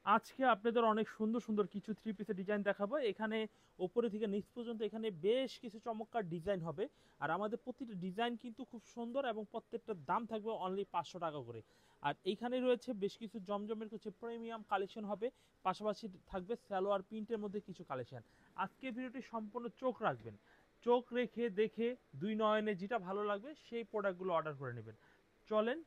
আজকে আপনাদের অনেক সুন্দর সুন্দর কিছু থ্রি পিসের ডিজাইন দেখাবো। এখানে উপরে থেকে নিচ পর্যন্ত এখানে বেশ কিছু চমৎকার ডিজাইন হবে। আর আমাদের প্রতিটা ডিজাইন কিন্তু খুব সুন্দর এবং প্রত্যেকটার দাম থাকবে অনলি 500 টাকা করে। আর এইখানে রয়েছে বেশ কিছু জমজমের কিছু প্রিমিয়াম কালেকশন হবে, পাশাপাশি থাকবে সালোয়ার প্রিন্টের মধ্যে কিছু কালেকশন। আজকে ভিডিওটি সম্পূর্ণ চোখ রাখবেন, চোখ রেখে দেখে দুই নয়নে যেটা ভালো লাগবে সেই প্রোডাক্টগুলো অর্ডার করে নেবেন। চলেন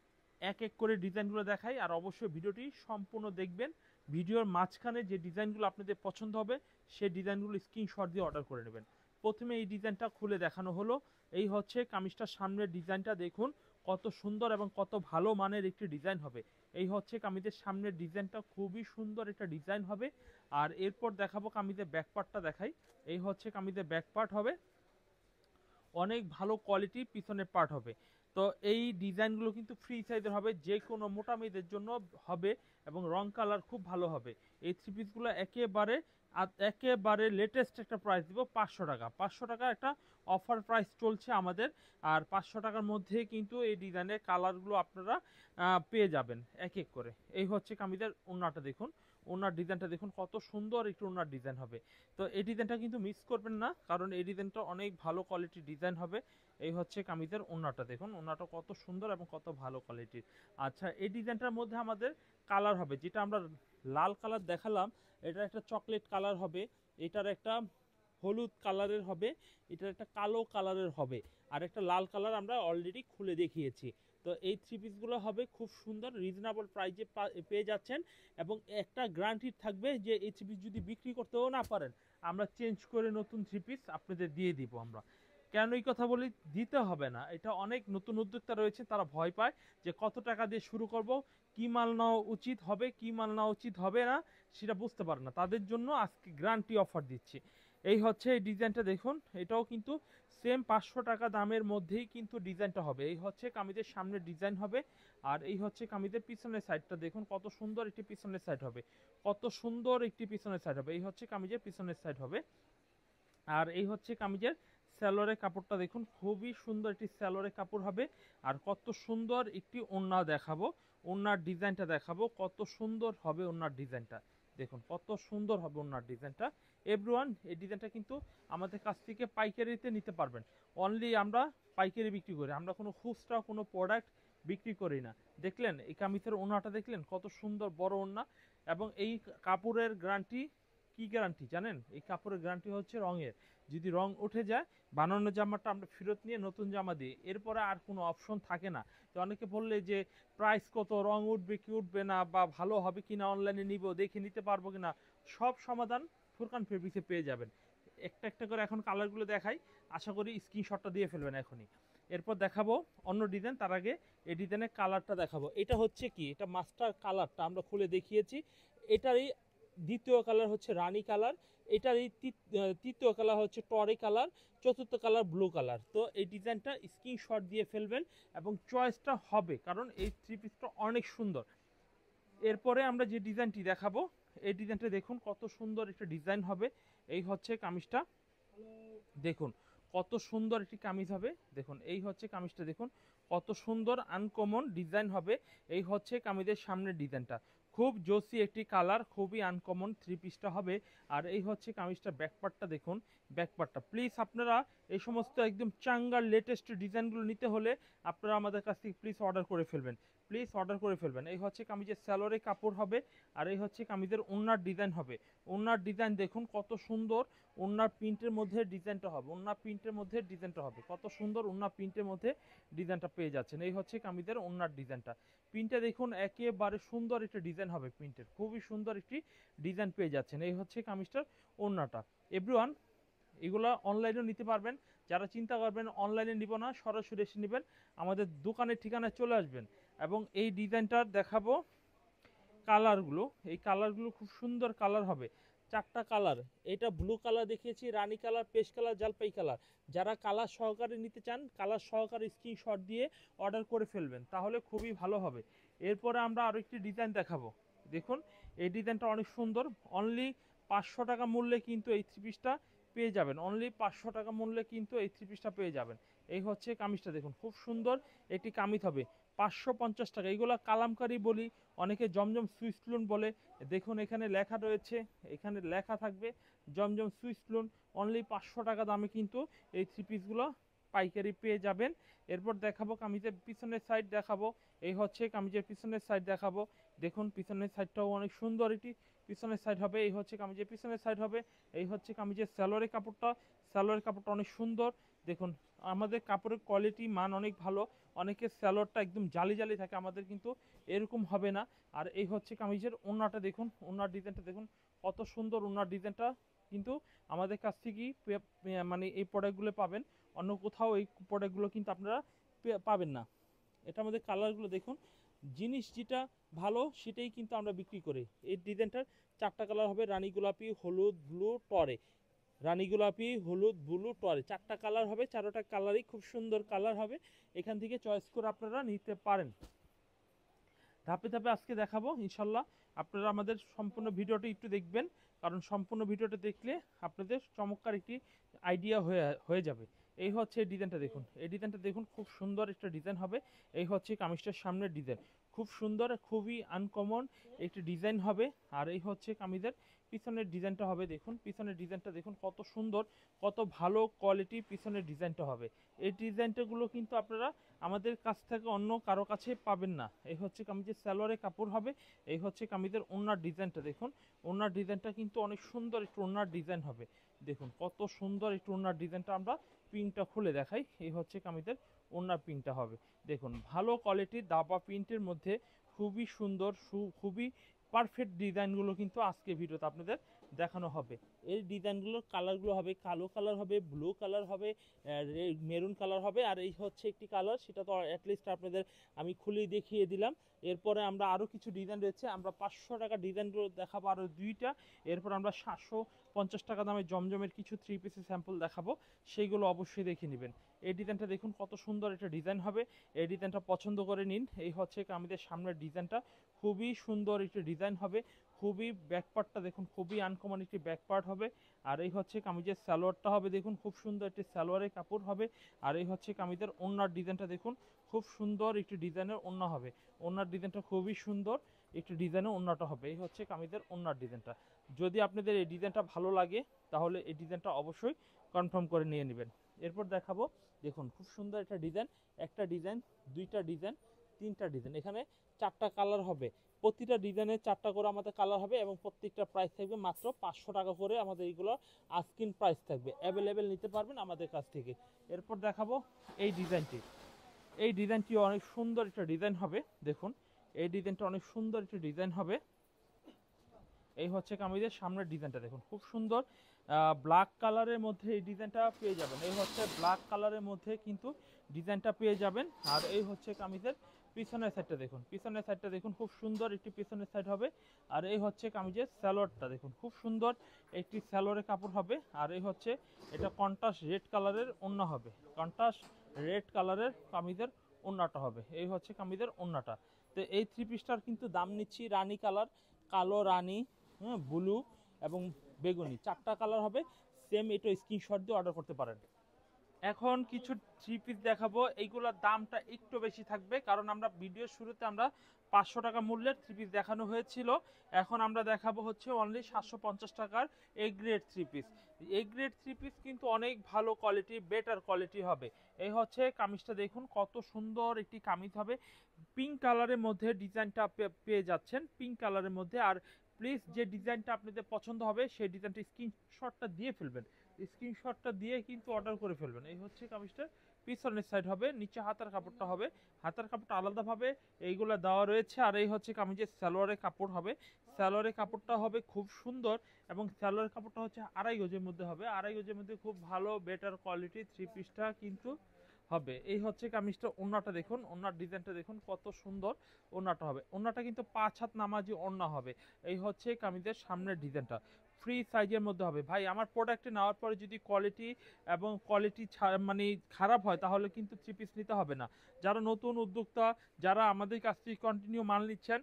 এক এক করে ডিজাইনগুলো দেখাই, আর অবশ্যই ভিডিওটি সম্পূর্ণ দেখবেন। ভিডিওর মাঝখানে যে ডিজাইনগুলো আপনাদের পছন্দ হবে সেই ডিজাইনগুলো স্ক্রিনশট দিয়ে অর্ডার করে নেবেন। প্রথমে এই ডিজাইনটা খুলে দেখানো হলো। এই হচ্ছে কামিজটার সামনের ডিজাইনটা, দেখুন কত সুন্দর এবং কত ভালো মানের একটি ডিজাইন হবে। এই হচ্ছে কামিজের সামনের ডিজাইনটা, খুবই সুন্দর একটা ডিজাইন হবে। আর এরপর দেখাবো কামিজের ব্যাকপার্টটা দেখাই। এই হচ্ছে কামিজের ব্যাকপার্ট হবে, অনেক ভালো কোয়ালিটির পিছনের পার্ট হবে। তো এই ডিজাইনগুলো কিন্তু ফ্রি সাইজের হবে, যে কোনো মোটা মেয়েদের জন্য হবে এবং রং কালার খুব ভালো হবে। এই থ্রি পিসগুলো একেবারে লেটেস্ট একটা প্রাইস দিব 500 টাকা। 500 টাকা একটা অফার প্রাইস চলছে আমাদের। আর 500 টাকার মধ্যে কিন্তু এই ডিজাইনের কালারগুলো আপনারা পেয়ে যাবেন এক এক করে। এই হচ্ছে কামিজের ওড়নাটা দেখুন, ওড়নার ডিজাইনটা দেখুন কত সুন্দর একটু ওড়নার ডিজাইন হবে। তো এই ডিজাইনটা কিন্তু মিস করবেন না, কারণ এই ডিজাইনটা অনেক ভালো কোয়ালিটির ডিজাইন হবে। এই হচ্ছে কামিজের ওড়নাটা দেখুন, ওড়নাটা কত সুন্দর এবং কত ভালো কোয়ালিটির। আচ্ছা, এই ডিজাইনটার মধ্যে আমাদের কালার হবে, যেটা আমরা লাল কালার দেখালাম, এটা একটা চকলেট কালার হবে, এটার একটা হলুদ কালারের হবে, এটার একটা কালো কালারের হবে, আর একটা লাল কালার আমরা অলরেডি খুলে দেখিয়েছি। তো এই থ্রি পিসগুলো হবে খুব সুন্দর, রিজনেবল প্রাইসে পেয়ে যাচ্ছেন। এবং একটা গ্যারান্টি থাকবে যে এই থ্রি পিস যদি বিক্রি করতেও না পারেন, আমরা চেঞ্জ করে নতুন থ্রি পিস আপনাদের দিয়ে দিব আমরা। কেন এই কথা বলি? দিতে হবে না, এটা অনেক নতুন উদ্যোক্তা রয়েছে, তারা ভয় পায় যে কত টাকা দিয়ে শুরু করব, কি মাল নেওয়া উচিত হবে, কি মাল নেওয়া উচিত হবে না, সেটা বুঝতে পারে না। তাদের জন্য আজকে গ্যারান্টি অফার দিচ্ছি। এই হচ্ছে এই ডিজাইনটা দেখুন, এটাও কিন্তু সেম 500 টাকা দামের মধ্যেই কিন্তু ডিজাইনটা হবে। এই হচ্ছে কামিজের সামনের ডিজাইন হবে। আর এই হচ্ছে কামিজের পিছনের সাইডটা দেখুন কত সুন্দর একটি পিছনের সাইড হবে, কত সুন্দর একটি পিছনের সাইড হবে। এই হচ্ছে কামিজের পিছনের সাইড হবে। আর এই হচ্ছে কামিজের স্যালোয়ারের কাপড়টা দেখুন, খুবই সুন্দর একটি স্যালোয়ারের কাপড় হবে। আর কত সুন্দর একটি ওড়না দেখাবো, ওড়নার ডিজাইনটা দেখাবো, কত সুন্দর হবে ওড়নার ডিজাইনটা দেখুন, কত সুন্দর হবে ওড়নার ডিজাইনটা। এভরিওয়ান, এই ডিজাইনটা কিন্তু আমাদের কাছ থেকে পাইকারিতে নিতে পারবেন। অনলি আমরা পাইকারি বিক্রি করি, আমরা কোনো খুচরা কোনো প্রোডাক্ট বিক্রি করি না। দেখলেন এই কামিজের ওড়নাটা, দেখলেন কত সুন্দর বড় ওড়না। এবং এই কাপড়ের গ্যারান্টি, কি গ্যারান্টি জানেন? এই কাপড়ের গ্যারান্টি হচ্ছে রঙের। যদি রং উঠে যায়, বানানো জামাটা আমরা ফেরত নিয়ে নতুন জামা দিই, এরপরে আর কোনো অপশন থাকে না। তো অনেকে বললে যে প্রাইস কত, রং উঠবে কি উঠবে না, বা ভালো হবে কি না, অনলাইনে নিব দেখে নিতে পারবো কি না, সব সমাধান ফুরকান ফেব্রিক্সে পেয়ে যাবেন। একটা একটা করে এখন কালারগুলো দেখাই, আশা করি স্ক্রিনশটটা দিয়ে ফেলবেন এখনই। এরপর দেখাবো অন্য ডিজাইন, তার আগে এই ডিজাইনের কালারটা দেখাবো। এটা হচ্ছে কি, এটা মাস্টার কালারটা আমরা খুলে দেখিয়েছি। এটারই দ্বিতীয় কালার হচ্ছে রানী কালার, এটার এই তৃতীয় কালার হচ্ছে টরে কালার, চতুর্থ কালার ব্লু কালার। তো এই ডিজাইনটা স্ক্রিনশট দিয়ে ফেলবেন এবং চয়েসটা হবে, কারণ এই থ্রি পিসটা অনেক সুন্দর। এরপরে আমরা যে ডিজাইনটি দেখাবো, এই ডিজাইনটা দেখুন কত সুন্দর একটা ডিজাইন হবে। এই হচ্ছে কামিজটা দেখুন, কত সুন্দর একটি কামিজ হবে দেখুন। এই হচ্ছে কামিজটা দেখুন, কত সুন্দর আনকমন ডিজাইন হবে। এই হচ্ছে কামিজের সামনের ডিজাইনটা, খুব জোসি একটি কালার, খুবই আনকমন থ্রি পিসটা হবে। আর এই হচ্ছে কামিজটা ব্যাকপার্টটা দেখুন, ব্যাকপার্টটা প্লিজ আপনারা এই সমস্ত একদম চাঙ্গার লেটেস্ট ডিজাইনগুলো নিতে হলে আপনারা আমাদের কাছ থেকে প্লিজ অর্ডার করে ফেলবেন, প্লিজ অর্ডার করে ফেলবেন। এই হচ্ছে কামিজের স্যালোরে কাপড় হবে। আর এই হচ্ছে কামিজের ওড়নার ডিজাইন হবে। ওড়নার ডিজাইন দেখুন কত সুন্দর, ওড়নার প্রিন্টের মধ্যে ডিজাইনটা হবে, ওড়নার প্রিন্টের মধ্যে ডিজাইনটা হবে, কত সুন্দর ওড়নার প্রিন্টের মধ্যে ডিজাইনটা পেয়ে যাচ্ছেন। এই হচ্ছে কামিজের ওড়নার ডিজাইনটা, প্রিন্টটা দেখুন একেবারে সুন্দর একটা ডিজাইন হবে, প্রিন্টের খুবই সুন্দর একটি ডিজাইন পেয়ে যাচ্ছেন। এই হচ্ছে কামিজটার ওড়নাটা। এভরিওয়ান, এগুলো অনলাইনেও নিতে পারবেন। যারা চিন্তা করবেন অনলাইনে নিব না, সরাসরি এসে নেবেন, আমাদের দোকানের ঠিকানায় চলে আসবেন। এবং এই ডিজাইনটার দেখাবো কালারগুলো, এই কালারগুলো খুব সুন্দর কালার হবে, চারটা কালার। এটা ব্লু কালার দেখিয়েছি, রানী কালার, পেস্ট কালার, জলপাই কালার। যারা কালার সহকারে নিতে চান, কালার সহকারে স্ক্রিনশট দিয়ে অর্ডার করে ফেলবেন, তাহলে খুবই ভালো হবে। এরপরে আমরা আরও একটি ডিজাইন দেখাবো, দেখুন এই ডিজাইনটা অনেক সুন্দর। অনলি 500 টাকা মূল্যে কিন্তু এই থ্রি পিসটা পেয়ে যাবেন, অনলি 500 টাকা মূল্যে কিন্তু এই থ্রি পিসটা পেয়ে যাবেন। এই হচ্ছে কামিজটা দেখুন, খুব সুন্দর একটি কামিজ হবে। 550 টাকা। এগুলো কালামকারী বলি, অনেকে জমজম সুইস লোন বলে। দেখুন এখানে লেখা রয়েছে, এখানে লেখা থাকবে জমজম সুইস লোন। অনলি 500 টাকা দামে কিন্তু এই থ্রি পিসগুলো পাইকারি পেয়ে যাবেন। এরপর দেখাবো কামিজের পিছনের সাইড দেখাবো। এই হচ্ছে কামিজের পিছনের সাইড দেখাবো। দেখুন পিছনের সাইডটাও অনেক সুন্দর, এটি পিছনের সাইড হবে। এই হচ্ছে কামিজের পিছনের সাইড হবে। এই হচ্ছে কামিজের সালোয়ারের কাপড়টা, সালোয়ারের কাপড়টা অনেক সুন্দর। দেখুন আমাদের কাপড়ের কোয়ালিটি মান অনেক ভালো। অনেকের সালোয়ারটা একদম জালি জালি থাকে, আমাদের কিন্তু এরকম হবে না। আর এই হচ্ছে কামিজের ওড়নাটা দেখুন, ওড়নার ডিজাইনটা দেখুন কত সুন্দর। ওড়নার ডিজাইনটা কিন্তু আমাদের কাছ থেকেই মানে এই প্রোডাক্টগুলো পাবেন, অন্য কোথাও এই প্রোডাক্টগুলো কিন্তু আপনারা পাবেন না। এটা আমাদের কালারগুলো দেখুন, জিনিস যেটা ভালো সেটাই কিন্তু আমরা বিক্রি করি। এই ডিজাইনটার 4টা কালার হবে, রানী গোলাপি, হলুদ, ব্লু, টরে। রানী গোলাপি, হলুদ, ব্লু, টরে 4টা কালার হবে। 4টা কালারই খুব সুন্দর কালার হবে, এখান থেকে চয়েস করে আপনারা নিতে পারেন। ধাপে ধাপে আজকে দেখাবো ইনশাল্লাহ। আপনারা আমাদের সম্পূর্ণ ভিডিওটি একটু দেখবেন, কারণ সম্পূর্ণ ভিডিওটা দেখলে আপনাদের চমৎকার একটি আইডিয়া হয়ে যাবে। এই হচ্ছে এই ডিজাইনটা দেখুন, এই ডিজাইনটা দেখুন খুব সুন্দর একটা ডিজাইন হবে। এই হচ্ছে কামিজটার সামনের ডিজাইন, খুব সুন্দর, খুবই আনকমন একটি ডিজাইন হবে। আর এই হচ্ছে কামিজের পিছনের ডিজাইনটা হবে। দেখুন পিছনের ডিজাইনটা দেখুন কত সুন্দর, কত ভালো কোয়ালিটি পিছনের ডিজাইনটা হবে। এই ডিজাইনটাগুলো কিন্তু আপনারা আমাদের কাছ থেকে অন্য কারো কাছে পাবেন না। এই হচ্ছে কামিজের সালোয়ারের কাপড় হবে। এই হচ্ছে কামিজের ওড়নার ডিজাইনটা দেখুন, ওড়নার ডিজাইনটা কিন্তু অনেক সুন্দর একটু ওড়নার ডিজাইন হবে। দেখুন কত সুন্দর একটু ওড়নার ডিজাইনটা, আমরা প্রিন্টটা খুলে দেখাই। এই হচ্ছে কামিজের ওড়নার প্রিন্টটা হবে। দেখুন ভালো কোয়ালিটির দাবা প্রিন্টের মধ্যে খুবই সুন্দর, খুবই পারফেক্ট ডিজাইনগুলো কিন্তু আজকে ভিডিওতে আপনাদের দেখানো হবে। এই ডিজাইনগুলোর কালারগুলো হবে কালো কালার হবে, ব্লু কালার হবে, মেরুন কালার হবে। আর এই হচ্ছে একটি কালার, সেটা তো অ্যাটলিস্ট আপনাদের আমি খুলেই দেখিয়ে দিলাম। এরপরে আমরা আরও কিছু ডিজাইন রয়েছে, আমরা 500 টাকা ডিজাইনগুলো দেখাবো আরও 2টা। এরপর আমরা 750 টাকা দামে জমজমের কিছু 3 পিসের স্যাম্পল দেখাবো, সেইগুলো অবশ্যই দেখে নেবেন। এই ডিজাইনটা দেখুন কত সুন্দর একটা ডিজাইন হবে, এই ডিজাইনটা পছন্দ করে নিন। এই হচ্ছে আমাদের সামনের ডিজাইনটা, খুবই সুন্দর একটি ডিজাইন হবে। খুবই ব্যাকপার্টটা দেখুন, খুবই আনকমন একটি ব্যাকপার্ট হবে। আর এই হচ্ছে কামিজের সালোয়ারটা হবে, দেখুন খুব সুন্দর একটি সালোয়ারের কাপড় হবে। আর এই হচ্ছে কামিজের ওড়নার ডিজাইনটা দেখুন, খুব সুন্দর একটি ডিজাইনের ওড়না হবে। ওড়নার ডিজাইনটা খুবই সুন্দর একটি ডিজাইনের ওড়নাটা হবে। এই হচ্ছে কামিজের ওড়নার ডিজাইনটা। যদি আপনাদের এই ডিজাইনটা ভালো লাগে তাহলে এই ডিজাইনটা অবশ্যই কনফার্ম করে নিয়ে নেবেন। এরপর দেখাবো, দেখুন খুব সুন্দর একটা ডিজাইন, একটা ডিজাইন, 2টা ডিজাইন, 3টা ডিজাইন, এখানে 4টা কালার হবে। প্রতিটা ডিজাইনে 4টা করে আমাদের কালার হবে এবং প্রত্যেকটা প্রাইস থাকবে মাত্র 500 টাকা করে। আমাদের এইগুলো আস্কিং প্রাইস থাকবে, অ্যাভেলেবেল নিতে পারবেন আমাদের কাছ থেকে। এরপর দেখাবো এই ডিজাইনটি, এই ডিজাইনটি অনেক সুন্দর একটা ডিজাইন হবে। দেখুন এই ডিজাইনটা অনেক সুন্দর একটা ডিজাইন হবে। এই হচ্ছে কামিজের সামনের ডিজাইনটা দেখুন খুব সুন্দর, ব্ল্যাক কালারের মধ্যে এই ডিজাইনটা পেয়ে যাবেন। এই হচ্ছে ব্ল্যাক কালারের মধ্যে কিন্তু ডিজাইনটা পেয়ে যাবেন। আর এই হচ্ছে কামিজের পিছনের সাইডটা দেখুন, পিছনের সাইডটা দেখুন খুব সুন্দর একটি পিছনের সাইড হবে। আর এই হচ্ছে কামিজের সালোয়ারটা দেখুন, খুব সুন্দর একটি সালোয়ারের কাপড় হবে। আর এই হচ্ছে এটা কন্ট্রাস্ট রেড কালারের ওড়না হবে, কন্ট্রাস্ট রেড কালারের কামিজের ওড়নাটা হবে। এই হচ্ছে কামিজের ওড়নাটা। তো এই 3 পিসটার কিন্তু দাম নিচ্ছি রানী কালার, কালো রানী, ব্লু এবং বেগুনি, 4টা কালার হবে। সেম এটা স্ক্রিনশট দিয়ে অর্ডার করতে পারেন। এখন কিছু 3 পিস দেখাবো, এইগুলোর দামটা একটু বেশি থাকবে, কারণ আমরা ভিডিওর শুরুতে আমরা 500 টাকা মূল্যের 3 পিস দেখানো হয়েছিল। এখন আমরা দেখাবো হচ্ছে অনলি 750 টাকার A grade 3 piece. A grade 3 piece কিন্তু অনেক ভালো কোয়ালিটি, বেটার কোয়ালিটি হবে। এই হচ্ছে কামিজটা দেখুন কত সুন্দর একটি কামিজ হবে, পিঙ্ক কালারের মধ্যে ডিজাইনটা পেয়ে যাচ্ছেন, পিঙ্ক কালারের মধ্যে। আর প্লিজ যে ডিজাইনটা আপনাদের পছন্দ হবে সেই ডিজাইনটা স্ক্রিনশটটা দিয়ে ফেলবেন, স্ক্রিনশটটা দিয়ে কিন্তু অর্ডার করে ফেলবেন। এই হচ্ছে কামিজটা পিছনের সাইড হবে, নিচে হাতার কাপড়টা হবে, হাতার কাপড়টা আলাদাভাবে এইগুলো দেওয়া রয়েছে। আর এই হচ্ছে কামিজের সালোয়ারের কাপড় হবে, সালোয়ারের কাপড়টা হবে খুব সুন্দর এবং সালোয়ারের কাপড়টা হচ্ছে 2.5 গজের মধ্যে হবে, 2.5 গজের মধ্যে খুব ভালো বেটার কোয়ালিটি 3 পিসটা কিন্তু হবে। এই হচ্ছে কামিজটা, ওড়নাটা দেখুন, ওড়নার ডিজাইনটা দেখুন কত সুন্দর ওড়নাটা হবে। ওড়নাটা কিন্তু 5 হাত নামাজি ওড়না হবে। এই হচ্ছে কামিজের সামনের ডিজাইনটা, ফ্রি সাইজের মধ্যে হবে। ভাই আমার প্রোডাক্টে নেওয়ার পরে যদি কোয়ালিটি এবং কোয়ালিটি মানে খারাপ হয় তাহলে কিন্তু 3 পিস নিতে হবে না। যারা নতুন উদ্যোক্তা, যারা আমাদের কাছ থেকে কন্টিনিউ মাল নিচ্ছেন,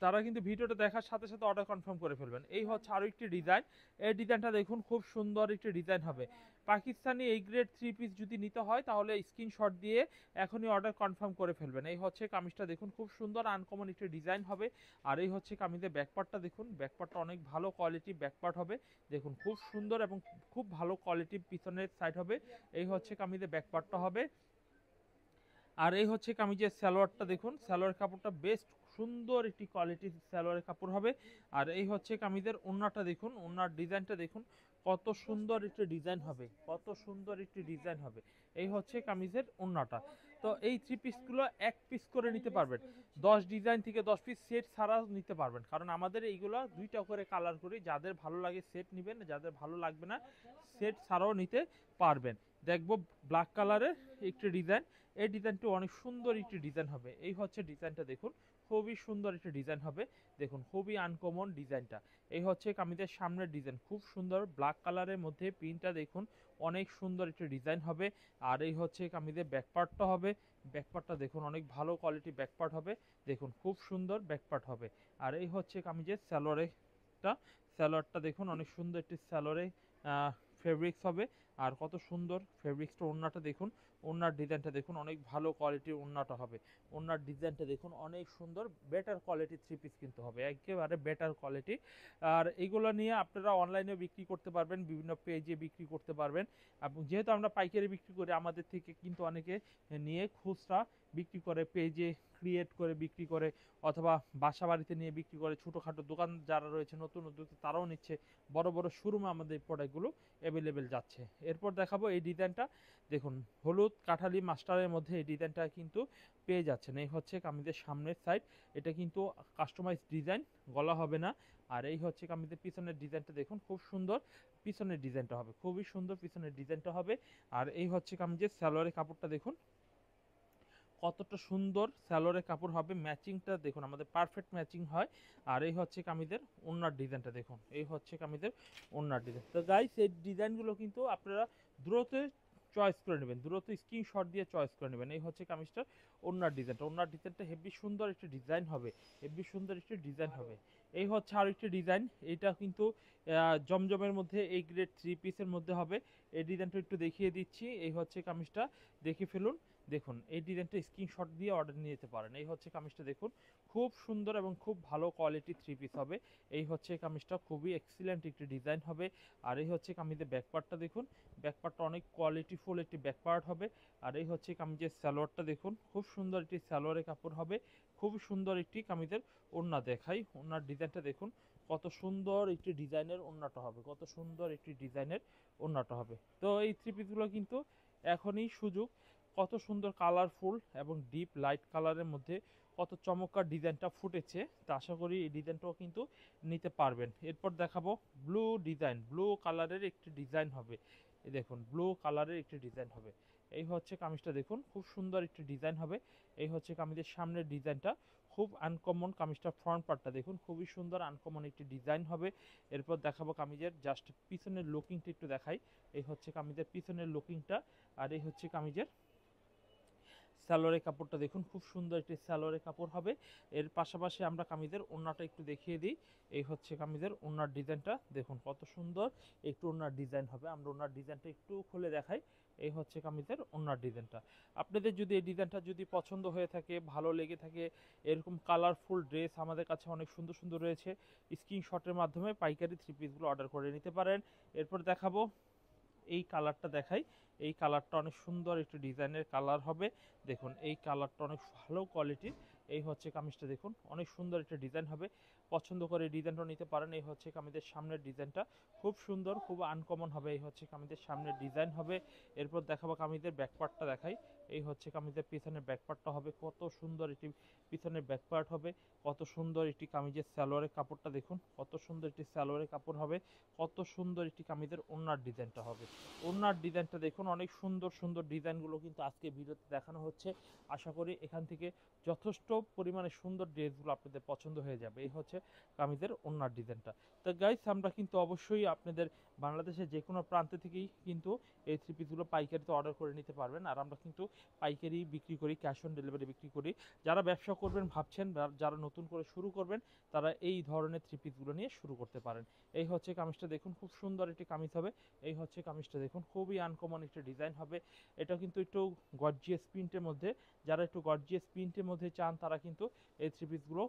তারা কিন্তু ভিডিওটা দেখার সাথে সাথে অর্ডার কনফার্ম করে ফেলবেন। এই হচ্ছে আরো একটি ডিজাইন, এই ডিজাইনটা দেখুন খুব সুন্দর একটি ডিজাইন হবে। পাকিস্তানি এই গ্রেড 3 পিস যদি নিতে হয় তাহলে স্ক্রিনশট দিয়ে এখনই অর্ডার কনফার্ম করে ফেলবেন। এই হচ্ছে কামিজটা দেখুন খুব সুন্দর আনকমন একটি ডিজাইন হবে। আর এই হচ্ছে কামিজের ব্যাকপার্টটা দেখুন, ব্যাকপার্টটা অনেক ভালো কোয়ালিটি ব্যাকপার্ট হবে। দেখুন খুব সুন্দর এবং খুব ভালো কোয়ালিটি পিছনের সাইড হবে। এই হচ্ছে কামিজের ব্যাকপার্টটা হবে। আর এই হচ্ছে কামিজের সালোয়ারটা দেখুন, সালোয়ার কাপড়টা বেস্ট সুন্দর একটি কোয়ালিটির সালোয়ারের কাপড় হবে। আর এই হচ্ছে কামিজের ওড়নাটা দেখুন, ওড়নার ডিজাইনটা দেখুন কত সুন্দর একটি ডিজাইন হবে, কত সুন্দর একটি ডিজাইন হবে। এই হচ্ছে কামিজের ওড়নাটা। তো এই থ্রি পিসগুলো এক পিস করে নিতে পারবেন, 10 ডিজাইন থেকে 10 পিস সেট ছাড়া নিতে পারবেন, কারণ আমাদের এইগুলো দুইটা করে কালার করি, যাদের ভালো লাগে সেট নেবেন, যাদের ভালো লাগবে না সেট ছাড়াও নিতে পারবেন। দেখবো ব্ল্যাক কালারের একটি ডিজাইন, এই ডিজাইনটি অনেক সুন্দর একটি ডিজাইন হবে। এই হচ্ছে ডিজাইনটা দেখুন খুবই সুন্দর একটি ডিজাইন হবে। দেখুন খুবই আনকমন ডিজাইনটা। এই হচ্ছে কামিজের সামনের ডিজাইন, খুব সুন্দর ব্ল্যাক কালারের মধ্যে প্রিন্টটা দেখুন অনেক সুন্দর একটি ডিজাইন হবে। আর এই হচ্ছে কামিজের ব্যাকপার্টটা হবে, ব্যাকপার্টটা দেখুন অনেক ভালো কোয়ালিটি ব্যাকপার্ট হবে। দেখুন খুব সুন্দর ব্যাকপার্ট হবে। আর এই হচ্ছে কামিজের সালোয়ারটা, সালোয়ারটা দেখুন অনেক সুন্দর একটি সালোয়ারে ফেব্রিক্স হবে। আর কত সুন্দর ফেব্রিক্সটা, ওড়নাটা দেখুন, ওড়নার ডিজাইনটা দেখুন অনেক ভালো কোয়ালিটির ওড়নাটা হবে। ওড়নার ডিজাইনটা দেখুন অনেক সুন্দর, বেটার কোয়ালিটি থ্রি পিস কিন্তু হবে, একেবারে বেটার কোয়ালিটি। আর এগুলো নিয়ে আপনারা অনলাইনে বিক্রি করতে পারবেন, বিভিন্ন পেজে বিক্রি করতে পারবেন। এবং যেহেতু আমরা পাইকারি বিক্রি করি, আমাদের থেকে কিন্তু অনেকে নিয়ে খুচরা বিক্রি করে, পেজে ক্রিয়েট করে বিক্রি করে, অথবা বাসা বাড়িতে নিয়ে বিক্রি করে। ছোটোখাটো দোকান যারা রয়েছে নতুন উদ্যোক্তা তারাও নিচ্ছে, বড় বড় শোরুমে আমাদের প্রোডাক্টগুলো অ্যাভেলেবেল যাচ্ছে। এরপর দেখাবো এই ডিজাইনটা দেখুন, হলুদ কাঠালি মাস্টারের মধ্যে এই ডিজাইনটা কিন্তু পেয়ে যাচ্ছেন। এই হচ্ছে কামিজের সামনের সাইড, এটা কিন্তু কাস্টমাইজ ডিজাইন, গলা হবে না। আর এই হচ্ছে কামিজের পিছনের ডিজাইনটা দেখুন খুব সুন্দর, পিছনের ডিজাইনটা হবে খুবই সুন্দর, পিছনের ডিজাইনটা হবে। আর এই হচ্ছে কামিজের সালোয়ারের কাপড়টা দেখুন কতটা সুন্দর সালোয়ারের কাপড় হবে, ম্যাচিংটা দেখুন আমাদের পারফেক্ট ম্যাচিং হয়। আর এই হচ্ছে কামিজের ওড়নার ডিজাইনটা দেখুন, এই হচ্ছে কামিজের ওড়নার ডিজাইন। তো গাইস এই ডিজাইনগুলো কিন্তু আপনারা দ্রুত চয়েস করে নেবেন, দ্রুত স্ক্রিনশট দিয়ে চয়েস করে নেবেন। এই হচ্ছে কামিজটার ওড়নার ডিজাইনটা, ওড়নার ডিজাইনটা হেভি সুন্দর একটি ডিজাইন হবে, হেভি সুন্দর একটি ডিজাইন হবে। এই হচ্ছে আর একটি ডিজাইন, এটা কিন্তু জমজমের মধ্যে এই গ্রেড 3 পিসের মধ্যে হবে। এই ডিজাইনটা একটু দেখিয়ে দিচ্ছি, এই হচ্ছে কামিজটা, দেখে ফেলুন। দেখুন এই ডিজাইনটা স্ক্রিনশট দিয়ে অর্ডার নিয়ে যেতে পারেন। এই হচ্ছে কামিজটা দেখুন খুব সুন্দর এবং খুব ভালো কোয়ালিটি থ্রি পিস হবে। এই হচ্ছে কামিজটা খুবই এক্সিলেন্ট একটি ডিজাইন হবে। আর এই হচ্ছে কামিজের ব্যাকপার্টটা দেখুন, ব্যাকপার্টটা অনেক কোয়ালিটিফুল একটি ব্যাকপার্ট হবে। আর এই হচ্ছে কামিজের সালোয়ারটা দেখুন খুব সুন্দর একটি সালোয়ারের কাপড় হবে, খুব সুন্দর একটি কামিজের ওড়না দেখাই। ওড়নার ডিজাইনটা দেখুন কত সুন্দর একটি ডিজাইনের ওড়নাটা হবে, কত সুন্দর একটি ডিজাইনের ওড়নাটা হবে। তো এই থ্রি পিসগুলো কিন্তু এখনই সুযোগ, কত সুন্দর কালারফুল এবং ডিপ লাইট কালারের মধ্যে কত চমৎকার ডিজাইনটা ফুটেছে। তা আশা করি এই ডিজাইনটাও কিন্তু নিতে পারবেন। এরপর দেখাবো ব্লু ডিজাইন, ব্লু কালারের একটি ডিজাইন হবে। এই দেখুন ব্লু কালারের একটি ডিজাইন হবে। এই হচ্ছে কামিজটা দেখুন খুব সুন্দর একটি ডিজাইন হবে। এই হচ্ছে কামিজের সামনের ডিজাইনটা, খুব আনকমন। কামিজটা ফ্রন্ট পার্টটা দেখুন খুবই সুন্দর আনকমন একটি ডিজাইন হবে। এরপর দেখাবো কামিজের জাস্ট পিছনের লুকিংটা একটু দেখাই। এই হচ্ছে কামিজের পিছনের লুকিংটা। আর এই হচ্ছে কামিজের সালোয়ারের কাপড়টা দেখুন খুব সুন্দর একটি সালোয়ারের কাপড় হবে। এর পাশাপাশি আমরা কামিজের ওড়নাটা একটু দেখিয়ে দিই। এই হচ্ছে কামিজের ওড়নার ডিজাইনটা দেখুন কত সুন্দর একটু ওড়নার ডিজাইন হবে। আমরা ওড়নার ডিজাইনটা একটু খুলে দেখাই। এই হচ্ছে কামিজের ওড়নার ডিজাইনটা। আপনাদের যদি এই ডিজাইনটা যদি পছন্দ হয়ে থাকে, ভালো লেগে থাকে, এরকম কালারফুল ড্রেস আমাদের কাছে অনেক সুন্দর সুন্দর রয়েছে, স্ক্রিনশটের মাধ্যমে পাইকারি থ্রি পিসগুলো অর্ডার করে নিতে পারেন। এরপর দেখাবো এই কালারটা দেখাই। এই কালারটা অনেক সুন্দর একটি ডিজাইনের কালার হবে। দেখুন এই কালারটা অনেক ভালো কোয়ালিটির। এই হচ্ছে কামিজটা দেখুন অনেক সুন্দর একটা ডিজাইন হবে, পছন্দ করে এই ডিজাইনটা নিতে পারেন। এই হচ্ছে কামিজের সামনের ডিজাইনটা খুব সুন্দর, খুব আনকমন হবে। এই হচ্ছে কামিজের সামনের ডিজাইন হবে। এরপর দেখাবো কামিজের ব্যাকপার্টটা দেখাই। এই হচ্ছে কামিজের পিছনের ব্যাকপার্টটা হবে, কত সুন্দর একটি পিছনের ব্যাকপার্ট হবে, কত সুন্দর একটি কামিজের সালোয়ারের কাপড়টা দেখুন, কত সুন্দর একটি সালোয়ারের কাপড় হবে, কত সুন্দর একটি কামিজের ওড়নার ডিজাইনটা হবে। ওড়নার ডিজাইনটা দেখুন অনেক সুন্দর সুন্দর ডিজাইনগুলো কিন্তু আজকে ভিডিওতে দেখানো হচ্ছে। আশা করি এখান থেকে যথেষ্ট পরিমাণে সুন্দর ড্রেসগুলো আপনাদের পছন্দ হয়ে যাবে। এই হচ্ছে হচ্ছে কামিজের ওড়নার ডিজাইনটা। তো গাইস আমরা কিন্তু অবশ্যই আপনাদের বাংলাদেশের যে কোনো প্রান্ত থেকেই কিন্তু এই থ্রি পিসগুলো পাইকারিতে অর্ডার করে নিতে পারবেন। আর আমরা কিন্তু পাইকারি বিক্রি করি, ক্যাশ অন ডেলিভারি বিক্রি করি। যারা ব্যবসা করবেন ভাবছেন, যারা নতুন করে শুরু করবেন, তারা এই ধরনের থ্রি পিসগুলো নিয়ে শুরু করতে পারেন। এই হচ্ছে কামিজটা দেখুন, খুব সুন্দর একটি কামিজ হবে। এই হচ্ছে কামিজটা দেখুন, খুবই আনকমন একটা ডিজাইন হবে। এটা কিন্তু একটু গর্জিয়াস প্রিন্টের মধ্যে, যারা একটু গর্জিয়াস প্রিন্টের মধ্যে চান তারা কিন্তু এই থ্রি পিসগুলো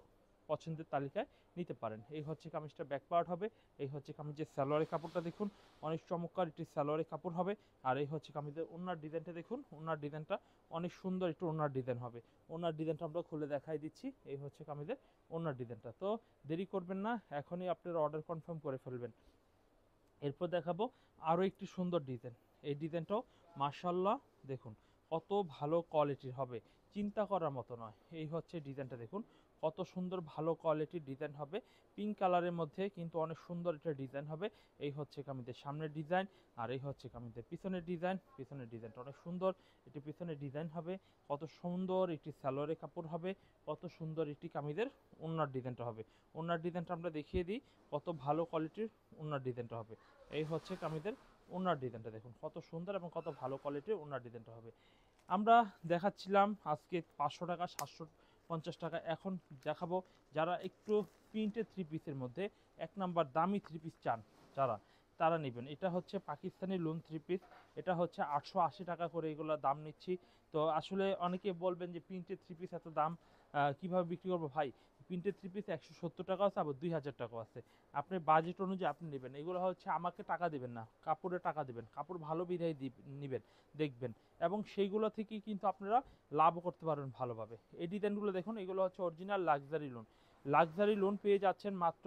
পছন্দের তালিকায় নিতে পারেন। এই হচ্ছে কামিজটা ব্যাক পার্ট হবে। এই হচ্ছে কামিজের সালোয়ারের কাপড়টা দেখুন, অনেক চমৎকার একটি সালোয়ারের কাপড় হবে। আর এই হচ্ছে কামিজের ওড়নার ডিজাইনটা দেখুন, ওড়নার ডিজাইনটা অনেক সুন্দর একটু ওড়নার ডিজাইন হবে। ওড়নার ডিজাইনটা আমরা খুলে দেখাই দিচ্ছি। এই হচ্ছে কামিজের ওড়নার ডিজাইনটা। তো দেরি করবেন না, এখনই আপনারা অর্ডার কনফার্ম করে ফেলবেন। এরপর দেখাবো আরও একটি সুন্দর ডিজাইন। এই ডিজাইনটাও মাশাআল্লাহ দেখুন কত ভালো কোয়ালিটির হবে, চিন্তা করার মতো নয়। এই হচ্ছে ডিজাইনটা দেখুন, কত সুন্দর ভালো কোয়ালিটির ডিজাইন হবে। পিঙ্ক কালারের মধ্যে কিন্তু অনেক সুন্দর একটা ডিজাইন হবে। এই হচ্ছে কামিজের সামনের ডিজাইন, আর এই হচ্ছে কামিজের পিছনের ডিজাইন। পিছনের ডিজাইনটা অনেক সুন্দর, এটি পিছনের ডিজাইন হবে। কত সুন্দর একটি সালোয়ারের কাপড় হবে, কত সুন্দর একটি কামিজের ওড়নার ডিজাইনটা হবে। ওড়নার ডিজাইনটা আমরা দেখিয়ে দিই, কত ভালো কোয়ালিটির ওড়নার ডিজাইনটা হবে। এই হচ্ছে কামিজের ওড়নার ডিজাইনটা দেখুন, কত সুন্দর এবং কত ভালো কোয়ালিটির ওড়নার ডিজাইনটা হবে। আমরা দেখাচ্ছিলাম আজকে 500 টাকা, 750 টাকা। এখন দেখাবো যারা একটু প্রিন্টেড থ্রি পিসের মধ্যে এক নাম্বার দামি থ্রি পিস চান, যারা তারা নেবেন। এটা হচ্ছে পাকিস্তানি লোন থ্রি পিস। এটা হচ্ছে 880 টাকা করে এগুলো দাম নিচ্ছি। তো আসলে অনেকে বলবেন যে প্রিন্টেড থ্রি পিস এত দাম কিভাবে বিক্রি করবো ভাই। প্রিন্টেড থ্রি পিস 170 টাকা আছে, আবার 2000 টাকাও আছে। আপনার বাজেট অনুযায়ী আপনি নেবেন। এগুলো হচ্ছে আমাকে টাকা দেবেন না, কাপড়ে টাকা দেবেন। কাপড় ভালো বিধায় নেবেন, দেখবেন, এবং সেইগুলো থেকেই কিন্তু আপনারা লাভও করতে পারবেন ভালোভাবে। এই ডিজাইনগুলো দেখুন, এগুলো হচ্ছে original luxury loan. Luxury loan পেয়ে যাচ্ছেন মাত্র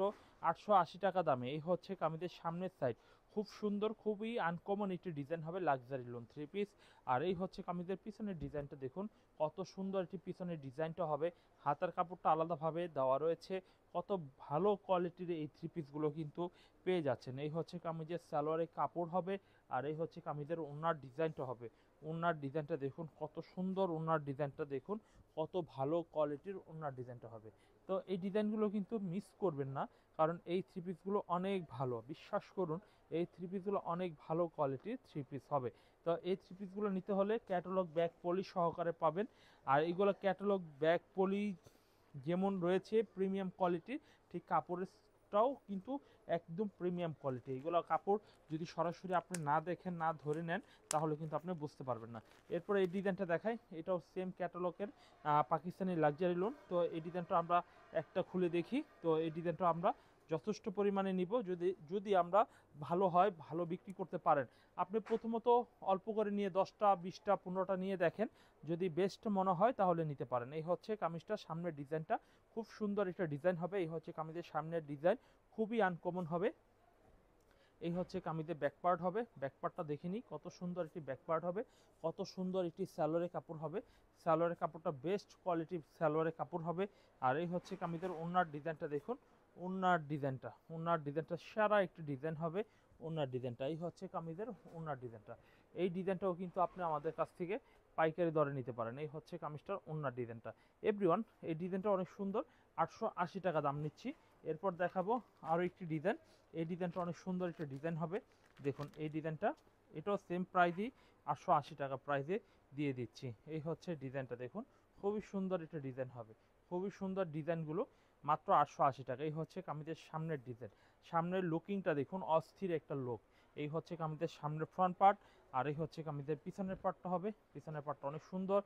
880 টাকা দামে। এই হচ্ছে কামিজের সামনের সাইড, খুব সুন্দর, খুবই আনকমন একটি ডিজাইন হবে লাক্সারি লোন থ্রি পিস। আর এই হচ্ছে কামিজের পিছনের ডিজাইনটা দেখুন, কত সুন্দর একটি পিছনের ডিজাইনটা হবে। হাতার কাপড়টা আলাদাভাবে দেওয়া রয়েছে। কত ভালো কোয়ালিটির এই থ্রি পিসগুলো কিন্তু পেয়ে যাচ্ছেন। এই হচ্ছে কামিজের সালোয়ারের কাপড় হবে। আর এই হচ্ছে কামিজের ওড়নার ডিজাইনটা হবে। ওড়নার ডিজাইনটা দেখুন, কত সুন্দর ওড়নার ডিজাইনটা দেখুন, কত ভালো কোয়ালিটির ওড়নার ডিজাইনটা হবে। তো এই ডিজাইনগুলো কিন্তু মিস করবেন না, কারণ এই থ্রি পিসগুলো অনেক ভালো, বিশ্বাস করুন। এই থ্রি পিসগুলো অনেক ভালো কোয়ালিটির থ্রি পিস হবে। তো এই থ্রি পিসগুলো নিতে হলে ক্যাটালগ ব্যাক পলি সহকারে পাবেন। আর এইগুলো ক্যাটালগ ব্যাক পলি যেমন রয়েছে প্রিমিয়াম কোয়ালিটির, ঠিক কাপড়টাও কিন্তু একদম প্রিমিয়াম কোয়ালিটি। এইগুলো কাপড় যদি সরাসরি আপনি না দেখেন, না ধরে নেন, তাহলে কিন্তু আপনি বুঝতে পারবেন না। এরপরে এই ডিজাইনটা দেখাই, এটাও সেম ক্যাটালগের পাকিস্তানি লাক্সারি লোন। তো এই ডিজাইনটা আমরা একটা খুলে দেখি। তো এই ডিজাইনটা আমরা যথেষ্ট পরিমাণে নিব, যদি আমরা ভালো হয়, ভালো বিক্রি করতে পারেন। আপনি প্রথমত অল্প করে নিয়ে 10টা 20টা 15টা নিয়ে দেখেন, যদি বেস্ট মনে হয় তাহলে নিতে পারেন। এই হচ্ছে কামিজটার সামনের ডিজাইনটা, খুব সুন্দর একটা ডিজাইন হবে। এই হচ্ছে কামিজের সামনের ডিজাইন, খুবই আনকমন হবে। এই হচ্ছে কামিজের ব্যাক পার্ট হবে। ব্যাক পার্টটা দেখে নিই, কত সুন্দর একটি ব্যাক পার্ট হবে, কত সুন্দর একটি সালোয়ারের কাপড় হবে। সালোয়ারের কাপড়টা বেস্ট কোয়ালিটির সালোয়ারের কাপড় হবে। আর এই হচ্ছে কামিজের ওড়নার ডিজাইনটা দেখুন, ওড়নার ডিজাইনটা সারা একটি ডিজাইন হবে। ওড়নার ডিজাইনটা এই হচ্ছে কামিজের ওড়নার ডিজাইনটা। এই ডিজাইনটাও কিন্তু আপনি আমাদের কাছ থেকে পাইকারি দরে নিতে পারেন। এই হচ্ছে কামিজটার ওড়নার ডিজাইনটা। এভরিওয়ান, এই ডিজাইনটা অনেক সুন্দর, 880 টাকা দাম নিচ্ছি। এরপর দেখাবো আরও একটি ডিজাইন। এই ডিজাইনটা অনেক সুন্দর একটা ডিজাইন হবে। দেখুন এই ডিজাইনটা, এটাও সেম প্রাইসই, 880 টাকা প্রাইসে দিয়ে দিচ্ছি। এই হচ্ছে ডিজাইনটা দেখুন, খুবই সুন্দর একটা ডিজাইন হবে। খুবই সুন্দর ডিজাইনগুলো মাত্র 880 টাকা। এই হচ্ছে কামিজের সামনের ডিজাইন, সামনের লুকিংটা দেখুন, অস্থির একটা লুক। এই হচ্ছে কামিজের সামনের ফ্রন্ট পার্ট। আর এই হচ্ছে কামিজের পিছনের পার্টটা হবে। পিছনের পার্টটা অনেক সুন্দর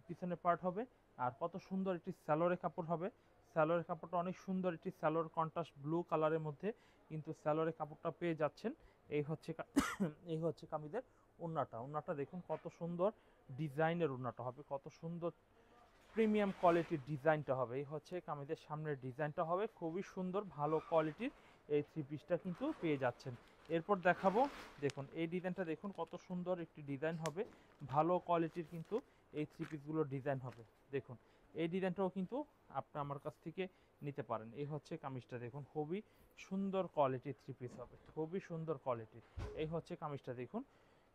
পিছনের পার্ট হবে। আর কত সুন্দর একটি সালোয়ারের কাপড় হবে। সালোয়ারের কাপড়টা অনেক সুন্দর, একটি সালোয়ার কন্ট্রাস্ট ব্লু কালারের মধ্যে কিন্তু সালোয়ারের কাপড়টা পেয়ে যাচ্ছেন। এই হচ্ছে এই হচ্ছে কামিজের ওড়নাটা দেখুন, কত সুন্দর ডিজাইনের ওড়নাটা হবে, কত সুন্দর প্রিমিয়াম কোয়ালিটির ডিজাইনটা হবে। এই হচ্ছে কামিজের সামনের ডিজাইনটা হবে, খুবই সুন্দর ভালো কোয়ালিটির এই থ্রি পিসটা কিন্তু পেয়ে যাচ্ছেন। এরপর দেখাবো, দেখুন এই ডিজাইনটা দেখুন, কত সুন্দর একটি ডিজাইন হবে, ভালো কোয়ালিটির কিন্তু এই থ্রি পিসগুলোর ডিজাইন হবে। দেখুন এই ডিজাইনটাও কিন্তু আপনি আমার কাছ থেকে নিতে পারেন। এই হচ্ছে কামিজটা দেখুন, খুবই সুন্দর কোয়ালিটির থ্রি পিস হবে, খুবই সুন্দর কোয়ালিটির। এই হচ্ছে কামিজটা দেখুন,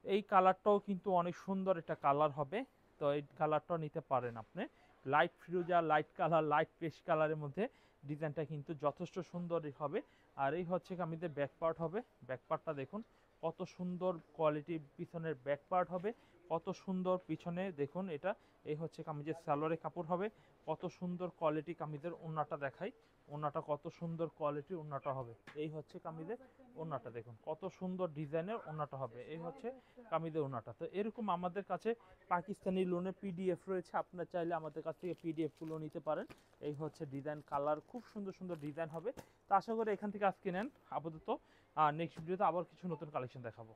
এই কালারটাও কিন্তু অনেক সুন্দর একটা কালার হবে। তো এই কালারটাও নিতে পারেন আপনি, লাইট ফিরোজা, লাইট কালার, লাইট পেস্ট কালারের মধ্যে ডিজাইনটা কিন্তু যথেষ্ট সুন্দরই হবে। আর এই হচ্ছে কামিজের ব্যাক পার্ট হবে, ব্যাক পার্টটা দেখুন কত সুন্দর কোয়ালিটির পিছনের ব্যাক পার্ট হবে, কত সুন্দর পিছনে দেখুন এটা। এই হচ্ছে কামিজের সালোয়ারের কাপড় হবে, কত সুন্দর কোয়ালিটি কামিজের ওড়নাটা দেখাই, ওড়নাটা কত সুন্দর কোয়ালিটির ওড়নাটা হবে। এই হচ্ছে কামিজের ওড়নাটা দেখুন কত সুন্দর ডিজাইনের ওড়নাটা হবে, এই হচ্ছে কামিজের ওড়নাটা। তো এরকম আমাদের কাছে পাকিস্তানি লোনের পিডিএফ রয়েছে, আপনারা চাইলে আমাদের কাছ থেকে পিডিএফ গুলো নিতে পারেন। এই হচ্ছে ডিজাইন, কালার খুব সুন্দর সুন্দর ডিজাইন হবে। তো আশা করি এখান থেকে আজকে নেন আপাতত, আর নেক্সট ভিডিওতে আবার কিছু নতুন কালেকশন দেখাবো।